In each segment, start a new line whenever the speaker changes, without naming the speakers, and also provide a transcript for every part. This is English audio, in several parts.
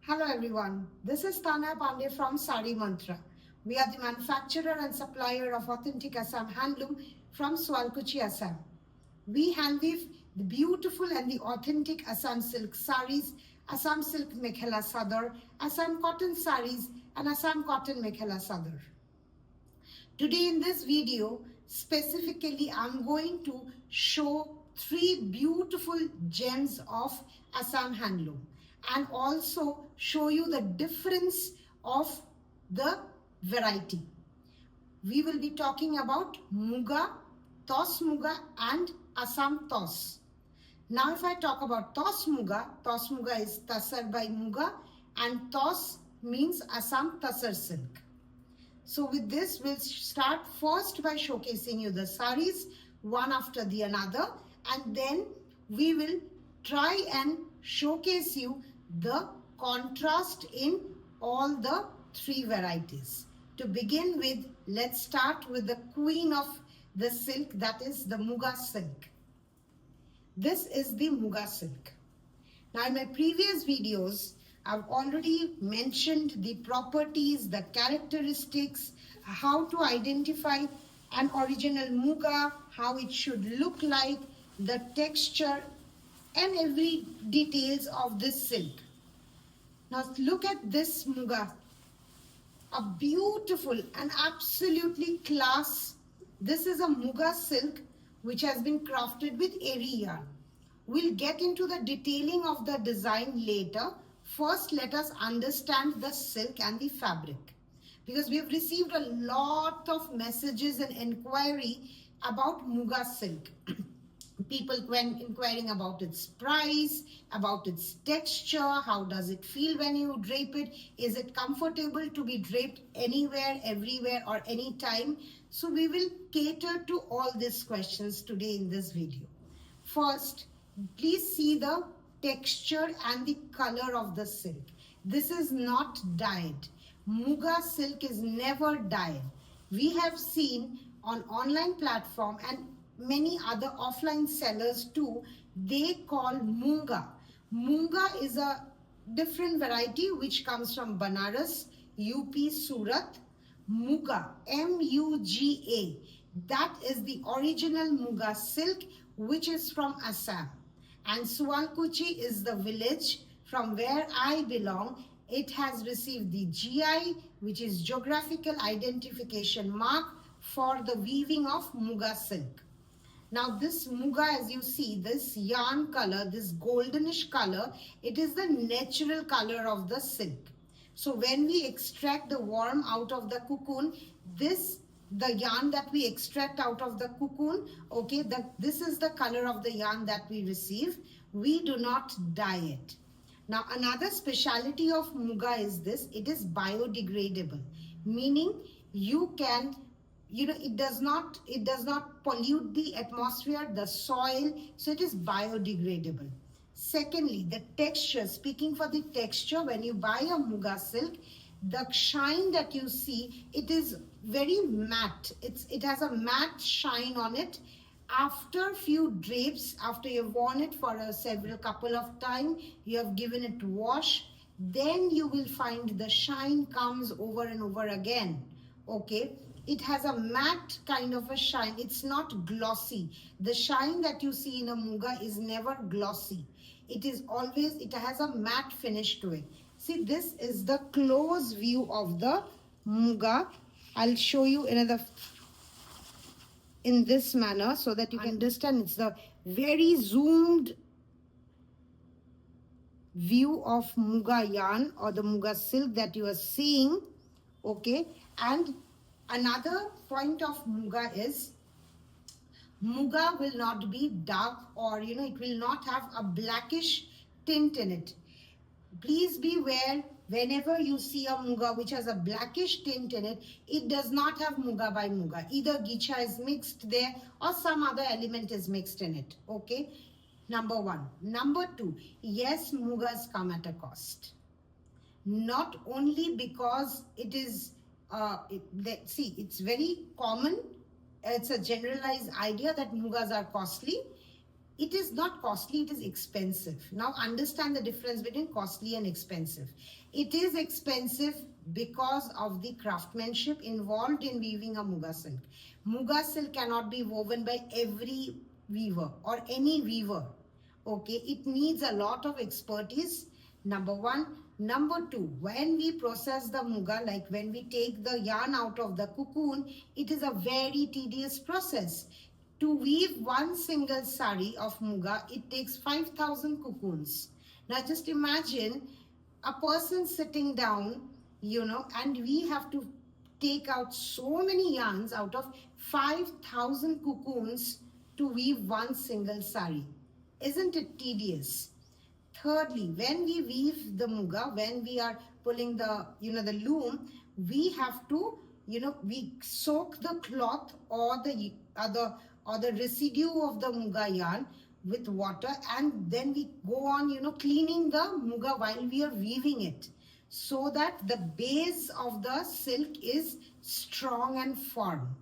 Hello everyone, this is Tanya Pandey from Sari Mantra. We are the manufacturer and supplier of authentic Assam handloom from Swalkuchi, Assam. We handweave the beautiful and the authentic Assam silk saris, Assam silk mekhela sadar, Assam cotton saris and Assam cotton mekhela sadar. Today in this video, specifically I'm going to show three beautiful gems of Assam handloom and also show you the difference of the variety. We will be talking about Muga, Tos Muga and Assam Tos. Now if I talk about Tos Muga is Tasar by Muga and Tos means Assam Tasar silk. So with this, we'll start first by showcasing you the saris, one after the another, and then we will try and showcase you the contrast in all the three varieties. To begin with, let's start with the queen of the silk, that is the Muga silk. This is the Muga silk. Now in my previous videos, I've already mentioned the properties, the characteristics, how to identify an original Muga, how it should look like, the texture and every details of this silk. Now look at this Muga, a beautiful and absolutely class. This is a Muga silk which has been crafted with eri yarn. We'll get into the detailing of the design later. First, let us understand the silk and the fabric, because we have received a lot of messages and inquiry about Muga silk. People inquiring about its price, about its texture, how does it feel when you drape it, is it comfortable to be draped anywhere, everywhere or anytime. So we will cater to all these questions today in this video. First, please see the texture and the color of the silk. This is not dyed. Muga silk is never dyed. We have seen on online platform and many other offline sellers too, they call Munga. Munga is a different variety which comes from Banaras, UP, Surat. Muga, M-U-G-A. That is the original Muga silk which is from Assam. And Swalkuchi is the village from where I belong. It has received the GI, which is Geographical Identification Mark, for the weaving of Muga silk. Now this Muga, as you see, this yarn color, this goldenish color, it is the natural color of the silk. So when we extract the worm out of the cocoon, the yarn that we extract out of the cocoon, okay, this is the color of the yarn that we receive. We do not dye it. Now another speciality of Muga is this, it is biodegradable, meaning you can, it does not pollute the atmosphere, the soil, so it is biodegradable. Secondly, the texture, speaking for the texture, when you buy a Muga silk, the shine that you see, it is very matte. It has a matte shine on it. After few drapes, after you've worn it for a couple of time, you have given it to wash, then you will find the shine comes over and over again. Okay, it has a matte kind of a shine. It's not glossy. The shine that you see in a Muga is never glossy. It is always, it has a matte finish to it. See, this is the close view of the Muga. I'll show you in this manner so that you can understand. It's the very zoomed view of Muga yarn or the Muga silk that you are seeing. Okay, and another point of Muga is Muga will not be dark, or it will not have a blackish tint in it. Please beware, whenever you see a Muga which has a blackish tint in it, it does not have Muga by Muga. Either Gicha is mixed there or some other element is mixed in it. Okay, number one. Number two, yes, Mugas come at a cost. Not only because it is, it's very common, it's a generalized idea that Mugas are costly. It is not costly, it is expensive. Now understand the difference between costly and expensive. It is expensive because of the craftsmanship involved in weaving a Muga silk. Muga silk cannot be woven by every weaver or any weaver. Okay, it needs a lot of expertise, number one. Number two, when we process the Muga, like when we take the yarn out of the cocoon, it is a very tedious process. To weave one single sari of Muga, it takes 5,000 cocoons. Now just imagine a person sitting down, and we have to take out so many yarns out of 5,000 cocoons to weave one single sari. Isn't it tedious? Thirdly, when we weave the Muga, when we are pulling the, the loom, we have to, we soak the cloth or the residue of the Muga yarn with water, and then we go on, cleaning the Muga while we are weaving it, so that the base of the silk is strong and firm.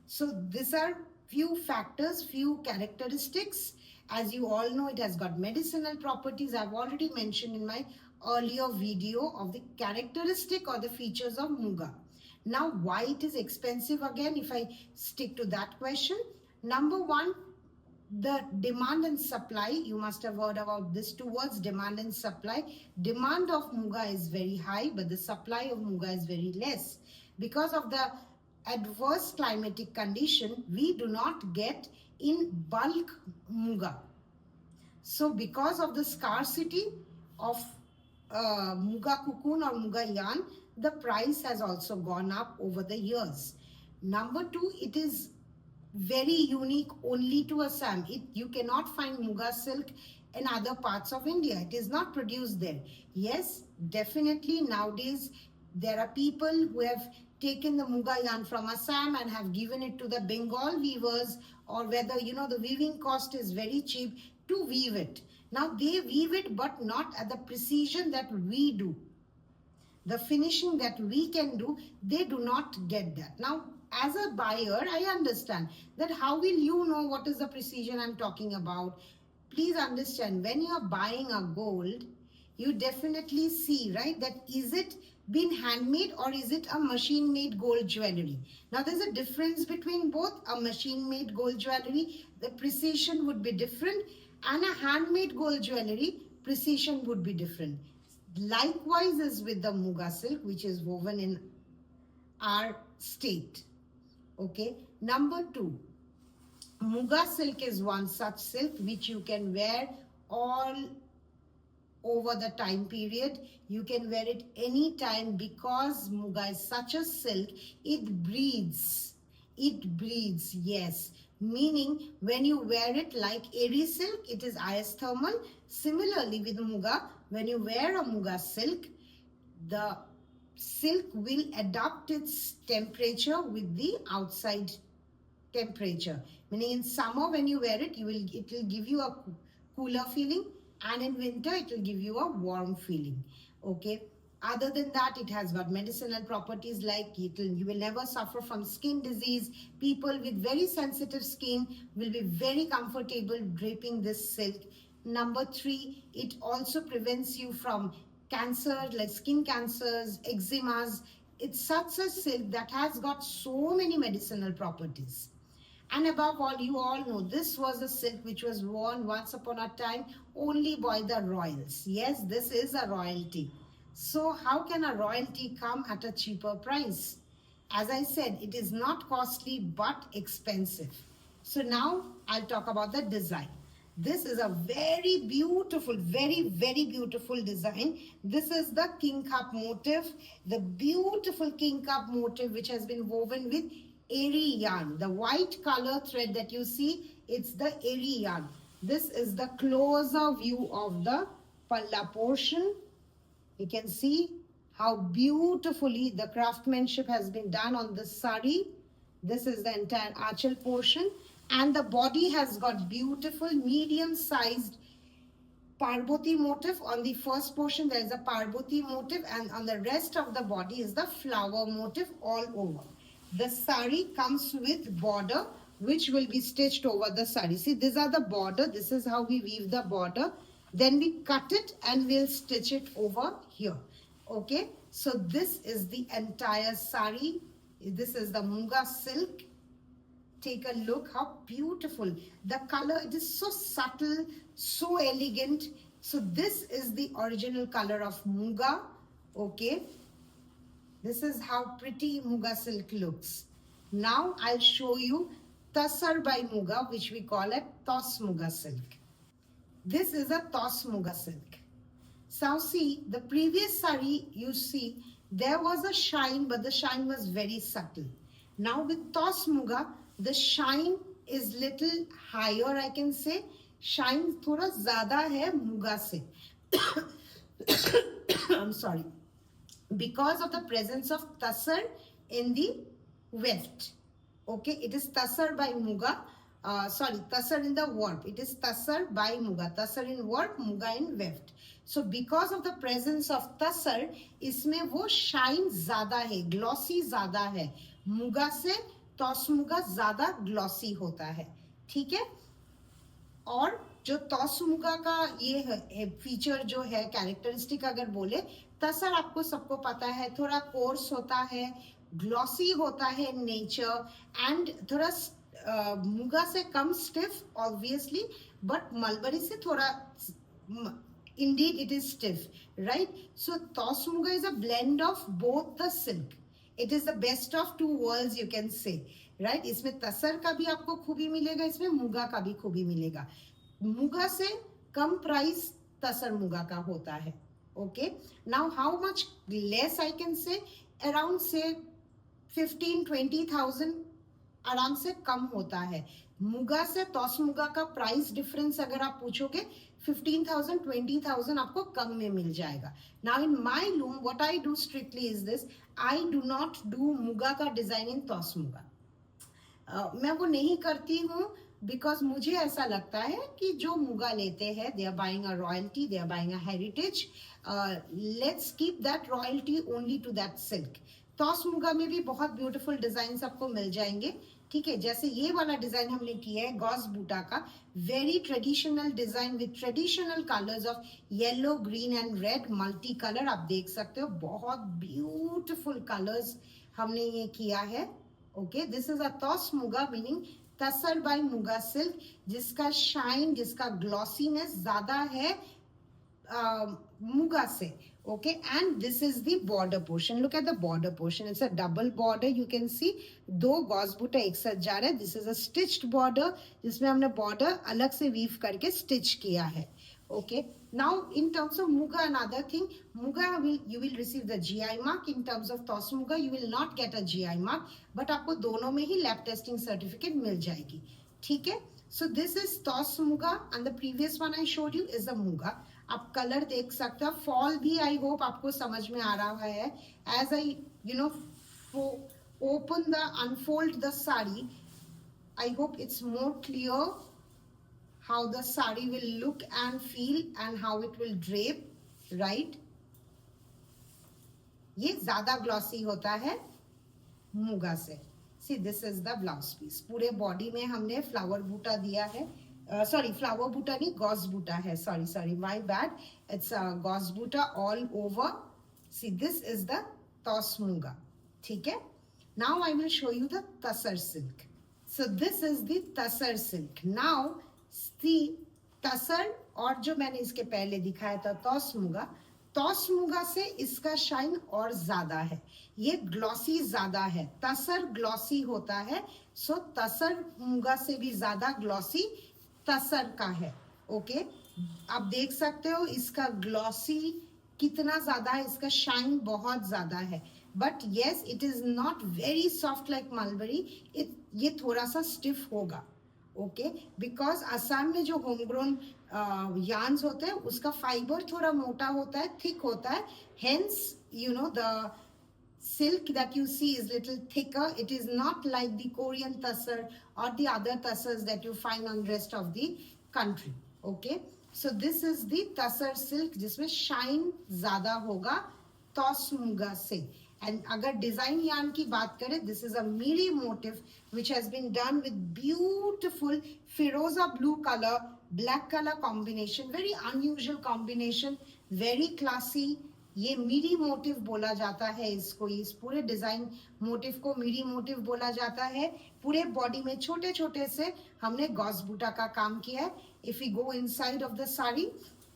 So these are few factors, few characteristics. As you all know, it has got medicinal properties. I've already mentioned in my earlier video of the characteristic or the features of Muga. Now, why it is expensive again, if I stick to that question? Number one, the demand and supply. You must have heard about this two words, demand and supply. Demand of Muga is very high, but the supply of Muga is very less. Because of the adverse climatic condition, we do not get in bulk Muga. So because of the scarcity of Muga cocoon or Muga yarn, the price has also gone up over the years. Number two, it is very unique only to Assam. You cannot find Muga silk in other parts of India. It is not produced there. Yes, definitely nowadays there are people who have taken the Muga yarn from Assam and have given it to the Bengal weavers, or whether, the weaving cost is very cheap to weave it. Now they weave it, but not at the precision that we do. The finishing that we can do, they do not get that. Now, as a buyer, I understand that how will you know what is the precision I'm talking about? Please understand, when you are buying a gold, you definitely see, right, that is it been handmade or is it a machine-made gold jewelry? Now, there's a difference between both. A machine-made gold jewelry, the precision would be different, and a handmade gold jewelry, precision would be different. Likewise is with the Muga silk, which is woven in our state. Okay. Number two, Muga silk is one such silk which you can wear all over the time period. You can wear it anytime, because Muga is such a silk, it breathes. It breathes, yes. Meaning, when you wear it like airy silk, it is isothermal. Similarly with Muga, when you wear a Muga silk, the silk will adapt its temperature with the outside temperature. Meaning in summer when you wear it, it will give you a cooler feeling, and in winter it will give you a warm feeling. Okay. Other than that, it has got medicinal properties, like you will never suffer from skin disease. People with very sensitive skin will be very comfortable draping this silk. Number three, it also prevents you from cancer, like skin cancers, eczemas. It's such a silk that has got so many medicinal properties. And above all, you all know, this was a silk which was worn once upon a time only by the royals. Yes, this is a royalty. So how can a royalty come at a cheaper price? As I said, it is not costly but expensive. So now I'll talk about the design. This is a very beautiful, very, very beautiful design. This is the king cup motif, the beautiful king cup motif which has been woven with airy yarn. The white color thread that you see, it's the airy yarn. This is the closer view of the palla portion. You can see how beautifully the craftsmanship has been done on this sari. This is the entire archal portion, and the body has got beautiful medium-sized Parvati motif. On the first portion there is a Parvati motif, and on the rest of the body is the flower motif all over. The sari comes with border which will be stitched over the sari. See, these are the border. This is how we weave the border. Then we cut it and we'll stitch it over here. Okay, so this is the entire sari. This is the Muga silk. Take a look how beautiful the color. It is so subtle, so elegant. So this is the original color of Muga. Okay, this is how pretty Muga silk looks. Now I'll show you Tassar by Muga, which we call it Tos Muga silk. This is a Tos Muga silk. So see, the previous sari, you see, there was a shine, but the shine was very subtle. Now with Tos Muga, the shine is little higher, I can say. Shine थोड़ा ज़्यादा है Muga से. I'm sorry. Because of the presence of Tassar in the weft. Okay, it is Tassar by Muga. Tassar in the warp. It is Tassar by Muga. Tassar in warp, Muga in weft. So because of the presence of Tassar, इसमें वो shine ज़्यादा है, glossy ज़्यादा है. Muga से Tos Muga ज़्यादा glossy होता है. ठीक है? और जो Tos Muga का ये है फीचर जो है कैरेक्टरिस्टिक अगर बोले, तसर आपको सबको पता है थोड़ा कोर्स होता है, ग्लॉसी होता है नेचर, एंड थोड़ा मुगा से कम स्टिफ ऑब्वियसली, बट मलबरी से थोड़ा indeed it is stiff, right? So Tos Muga is a blend of both the silk. It is the best of two worlds, you can say, right? इसमें तसर का भी आपको खूबी मिलेगा, इसमें मुगा का भी खूबी मिलेगा. मुगा से कम प्राइस तसर मुगा का होता है. Okay, now how much less I can say? Around say 15-20,000 आराम से कम होता है. मुगा से Tos Muga का प्राइस डिफरेंस अगर आप पूछोगे 15,000-20,000 आपको कम में मिल जाएगा. Now in my loom what I do strictly is this, I do not do muga का डिजाइन in Tos Muga. मैं वो नहीं करती हूँ because मुझे ऐसा लगता है कि जो मुगा लेते हैं they are buying a royalty, they are buying a heritage. Let's keep that royalty only to that silk. Tos Muga में भी बहुत ब्यूटीफुल डिजाइन आपको मिल जाएंगे. ठीक है, जैसे ये वाला डिजाइन हमने किया है गॉस बूटा का, very traditional design with traditional colours of yellow, green and red, multi colour. आप देख सकते हो बहुत ब्यूटीफुल कलर्स हमने ये किया है. Okay, this is a Tos Muga meaning tussar by Muga silk, जिसका शाइन, जिसका ग्लॉसीनेस ज्यादा है मुगा से. Okay, and this is the border portion. Look at the border portion. It's a double border. You can see दो गॉस बूटा एक साथ जा रहा है. This is a stitched border जिसमें हमने border अलग से weave करके stitch किया है. Okay, now in terms of Muga, another thing, Muga you will receive the GI mark. In terms of Tos Muga you will not get a GI mark, but आपको दोनों में ही lab testing certificate मिल जाएगी. ठीक है? So this is Tos Muga and the previous one I showed you is the Muga. आप colour देख सकते हो. फॉल भी आई होप आपको समझ में आ रहा है. As I open the unfold the sari, I hope it's more clear how the sari will look and feel and how it will drape, right? ये ज्यादा ग्लॉसी होता है मुगा से. See this is the blouse piece. पूरे बॉडी में हमने flower बूटा दिया है. फ्लावर बूटा नहीं, गॉस बूटा है. Sorry, my bad. It's gos buta all over. See this is the Tos Muga. ठीक है? Now I will show you the tasar silk. So this is the tasar silk. Now see tasar और जो मैंने इसके पहले दिखाया था Tos Muga, Tos Muga से इसका शाइन और ज्यादा है. ये ग्लॉसी ज्यादा है. तसर ग्लॉसी होता है, सो तसर मुगा से भी ज्यादा ग्लॉसी तसर का है. ओके, आप देख सकते हो इसका ग्लॉसी कितना ज्यादा है, इसका शाइन बहुत ज्यादा है. But yes, it is not very soft like mulberry. ये थोड़ा सा स्टिफ होगा. ओके, बिकॉज असम में जो होमग्रोन यार्न्स होते हैं उसका फाइबर थोड़ा मोटा होता है, थिक होता है. Hence you know the silk that you see is little thicker. It is not like the Korean tassar or the other tassars that you find on rest of the country. Okay, so this is the tassar silk जिसमें shine ज़्यादा होगा Tos Muga से. And अगर design yarn की बात करें, this is a miri motif which has been done with beautiful firoza blue colour, black colour combination, very unusual combination, very classy. ये miri motive बोला जाता है इसको, इस पूरे डिजाइन मोटिव को मीरी मोटिव बोला जाता है. पूरे बॉडी में छोटे छोटे से हमने गॉस बूटा का काम किया है. If you go inside of the sari,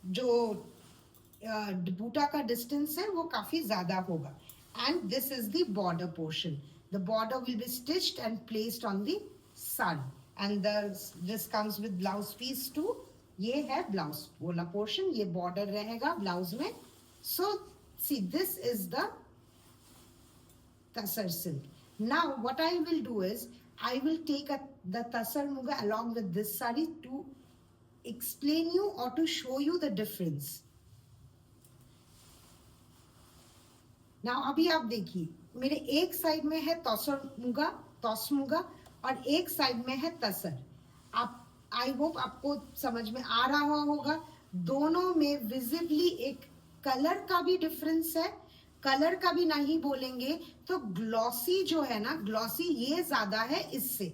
जो बूटा का डिस्टेंस है वो काफी ज्यादा होगा. And this is the border portion. The border will be stitched and placed on the sari. And this comes with blouse piece too. ये है ब्लाउज वाला पोर्शन, ये बॉर्डर रहेगा ब्लाउज में. So see, this is the Tasar silk. Now what I will do is, I will take the Tasar Muga along with this sari to explain you or to show you the difference. Now अभी आप देखिए, मेरे एक side में है तसर मुगा, तोस मुगा, और एक साइड में है तसर. आप, आई होप आपको समझ में आ रहा होगा. दोनों में विजिबली एक कलर का भी डिफरेंस है. कलर का भी नहीं बोलेंगे तो ग्लॉसी जो है ना, ग्लॉसी ये ज्यादा है इससे.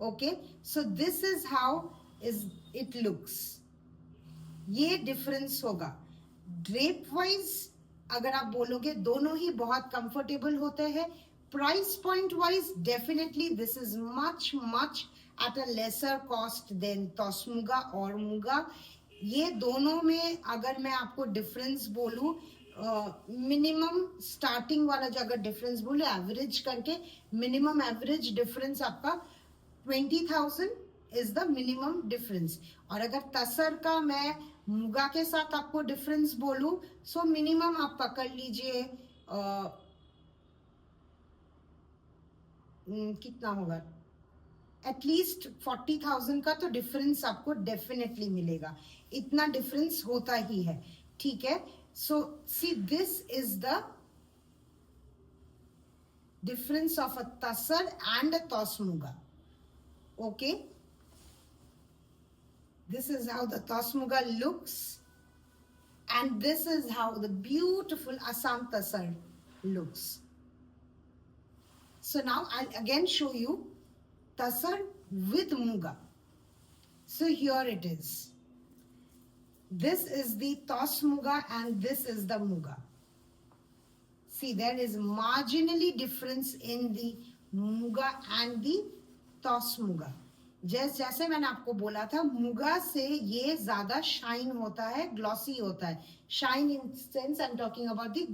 Okay, so this is how is it looks. ये डिफरेंस होगा. ड्रेप वाइज अगर आप बोलोगे, दोनों ही बहुत कंफर्टेबल होते हैं. Price point wise definitely this is much much at a lesser cost than तोस मुगा और मुगा. ये दोनों में अगर मैं आपको डिफरेंस बोलूं, मिनिमम स्टार्टिंग वाला जो अगर डिफरेंस बोले एवरेज करके, मिनिमम एवरेज डिफरेंस आपका 20,000 इज द मिनिमम डिफरेंस. और अगर तसर का मैं मुगा के साथ आपको डिफरेंस बोलूं, सो मिनिमम आप पकड़ लीजिए कितना होगा, एटलीस्ट 40,000 का तो डिफरेंस आपको डेफिनेटली मिलेगा. इतना डिफरेंस होता ही है. ठीक है. So see, this is the difference of a tasar and a tos muga. Okay, this is how the tos muga looks, and this is how the beautiful Assam tasar looks. So now I'll again show you tasar with muga. So here it is. This is the tos muga and this is the muga. See, there is marginally difference in the muga and the tos muga. जैसे मैंने आपको बोला था, मुगा से ये ज्यादा shine होता है, ग्लॉसी होता है. Shine in sense I am talking about the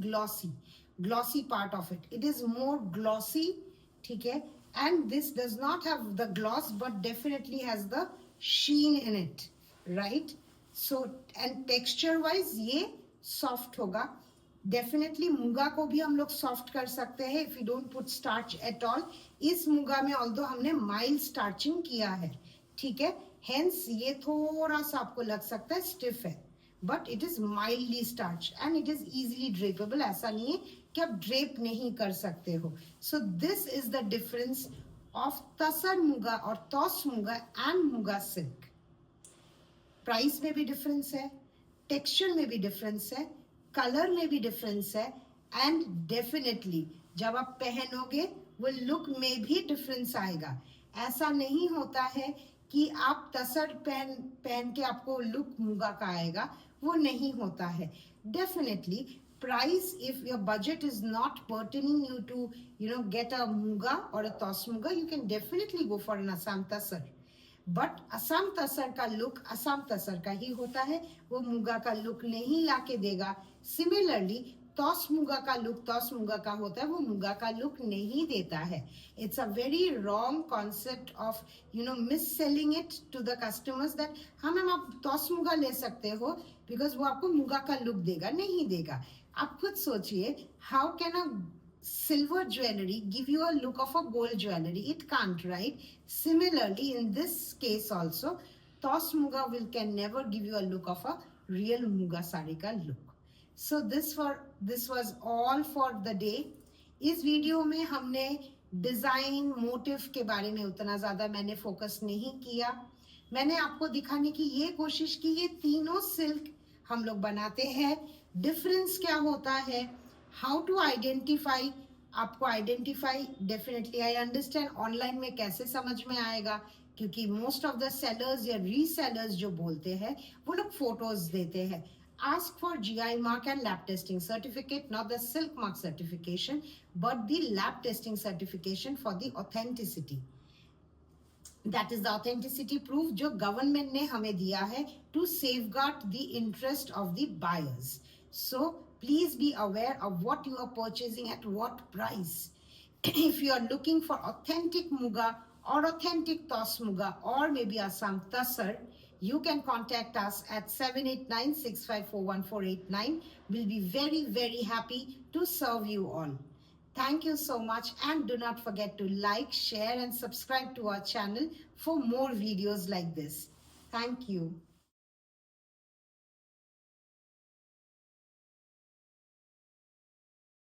glossy part of it. It is more glossy. ठीक है. And this does not have the gloss but definitely has the sheen in it. Right. So and texture wise ये soft होगा. Definitely muga को भी हम लोग soft कर सकते हैं if you don't put starch at all. इस मुगा में ऑल्दो हमने माइल्ड स्टार्चिंग किया है. ठीक है. हेंस ये थोड़ा सा आपको लग सकता है स्टिफ है, but it is mildly starch and it is easily drapable. ऐसा नहीं है कि आप ड्रेप नहीं कर सकते हो. So this is the difference of tasar muga और tos muga and muga silk. Price में भी डिफरेंस है, टेक्सचर में भी डिफरेंस है, कलर में भी डिफरेंस है, एंड डेफिनेटली जब आप पहनोगे वो लुक में भी डिफरेंस आएगा. ऐसा नहीं होता है कि आप तसर पहन के आपको लुक मुगा का आएगा, वो नहीं होता है. Definitely price, if your budget is not pertaining you to get a muga or a tos muga, you can definitely go for an Assam tasar. But Assam tasar का लुक असम तसर का ही होता है, वो मुगा का लुक नहीं लाके देगा. सिमिलरली तोस मुगा का लुक तोस मुगा का होता है, वो मुगा का लुक नहीं देता है. It's a very wrong concept of mis selling it to the customers that हाँ मैम आप तोस मुगा ले सकते हो बिकॉज वो आपको मुगा का लुक देगा. नहीं देगा. आप खुद सोचिए, how can a silver jewelry give you a look of a gold jewelry? It can't, right? Similarly, in this case also, tos muga can never give you a look of a real muga sari ka look. So this was all for the day. इस video में हमने design motive के बारे में उतना ज्यादा मैंने focus नहीं किया. मैंने आपको दिखाने की ये कोशिश की, ये तीनों सिल्क हम लोग बनाते हैं, डिफरेंस क्या होता है, हाउ टू आइडेंटिफाई आपको identify definitely I understand online में कैसे समझ में आएगा, क्योंकि मोस्ट ऑफ द सेलर्स या रीसेलर्स जो बोलते हैं वो लोग फोटोज देते हैं. Ask for GI mark and lab testing certificate, not the silk mark certification, but the lab testing certification for the authenticity. That is the authenticity proof जो government ने हमें दिया है to safeguard the interest of the buyers. So please be aware of what you are purchasing at what price. If you are looking for authentic muga or authentic tos muga or maybe Assam tasar, you can contact us at 789-654-1489. We'll be very, very happy to serve you all. Thank you so much, and do not forget to like, share and subscribe to our channel for more videos like this. Thank you.